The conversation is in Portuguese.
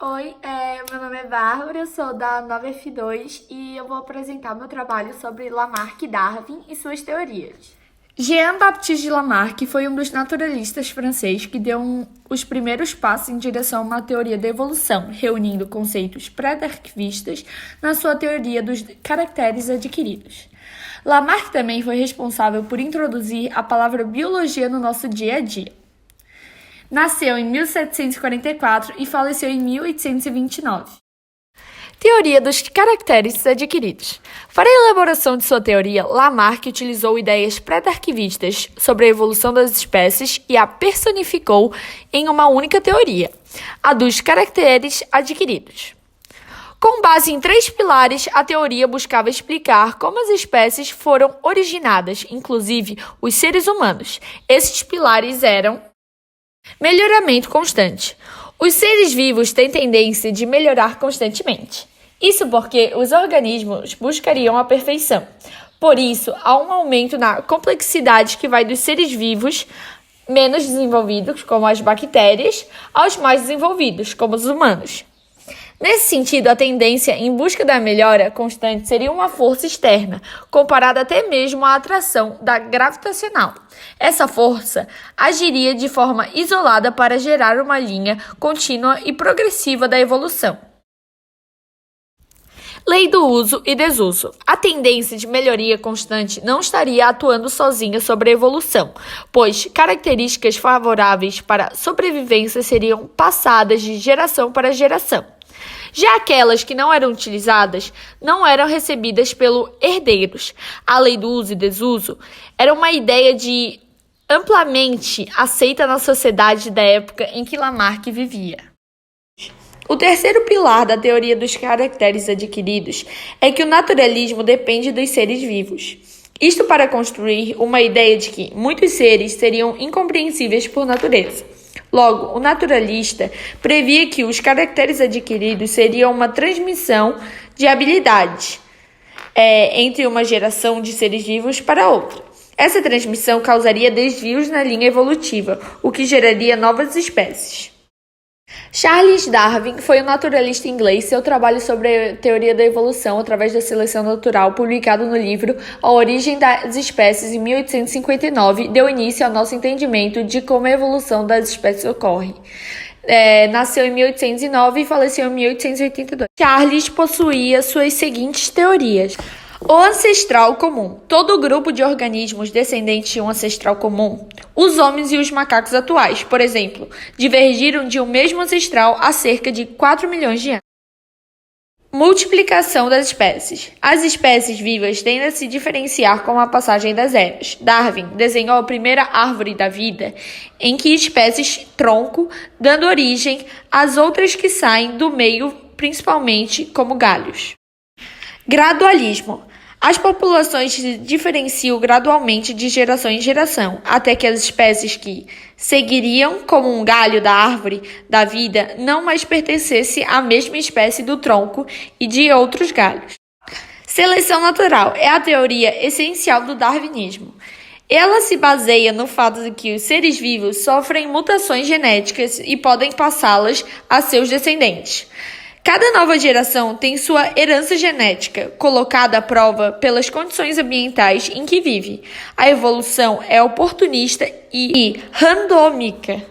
Oi, meu nome é Bárbara, eu sou da 9F2 e eu vou apresentar meu trabalho sobre Lamarck e Darwin e suas teorias. Jean-Baptiste Lamarck foi um dos naturalistas franceses que deu os primeiros passos em direção a uma teoria da evolução, reunindo conceitos pré-darwinistas na sua teoria dos caracteres adquiridos. Lamarck também foi responsável por introduzir a palavra biologia no nosso dia a dia. Nasceu em 1744 e faleceu em 1829. Teoria dos caracteres adquiridos. Para a elaboração de sua teoria, Lamarck utilizou ideias pré-darwinistas sobre a evolução das espécies e a personificou em uma única teoria, a dos caracteres adquiridos. Com base em 3 pilares, a teoria buscava explicar como as espécies foram originadas, inclusive os seres humanos. Esses pilares eram: melhoramento constante. Os seres vivos têm tendência de melhorar constantemente. Isso porque os organismos buscariam a perfeição. Por isso, há um aumento na complexidade que vai dos seres vivos menos desenvolvidos, como as bactérias, aos mais desenvolvidos, como os humanos. Nesse sentido, a tendência em busca da melhora constante seria uma força externa, comparada até mesmo à atração da gravitacional. Essa força agiria de forma isolada para gerar uma linha contínua e progressiva da evolução. Lei do uso e desuso. A tendência de melhoria constante não estaria atuando sozinha sobre a evolução, pois características favoráveis para a sobrevivência seriam passadas de geração para geração. Já aquelas que não eram utilizadas não eram recebidas pelos herdeiros. A lei do uso e desuso era uma ideia amplamente aceita na sociedade da época em que Lamarck vivia. O terceiro pilar da teoria dos caracteres adquiridos é que o naturalismo depende dos seres vivos. Isto para construir uma ideia de que muitos seres seriam incompreensíveis por natureza. Logo, o naturalista previa que os caracteres adquiridos seriam uma transmissão de habilidades entre uma geração de seres vivos para outra. Essa transmissão causaria desvios na linha evolutiva, o que geraria novas espécies. Charles Darwin foi um naturalista inglês. Seu trabalho sobre a teoria da evolução através da seleção natural, publicado no livro A Origem das Espécies, em 1859, deu início ao nosso entendimento de como a evolução das espécies ocorre. Nasceu em 1809 e faleceu em 1882. Charles possuía suas seguintes teorias. O ancestral comum. Todo grupo de organismos descendentes de um ancestral comum, os homens e os macacos atuais, por exemplo, divergiram de um mesmo ancestral há cerca de 4 milhões de anos. Multiplicação das espécies. As espécies vivas tendem a se diferenciar com a passagem das eras. Darwin desenhou a primeira árvore da vida, em que espécies tronco, dando origem às outras que saem do meio, principalmente como galhos. Gradualismo. As populações se diferenciam gradualmente de geração em geração, até que as espécies que seguiriam como um galho da árvore da vida não mais pertencessem à mesma espécie do tronco e de outros galhos. Seleção natural é a teoria essencial do darwinismo. Ela se baseia no fato de que os seres vivos sofrem mutações genéticas e podem passá-las a seus descendentes. Cada nova geração tem sua herança genética, colocada à prova pelas condições ambientais em que vive. A evolução é oportunista e randômica.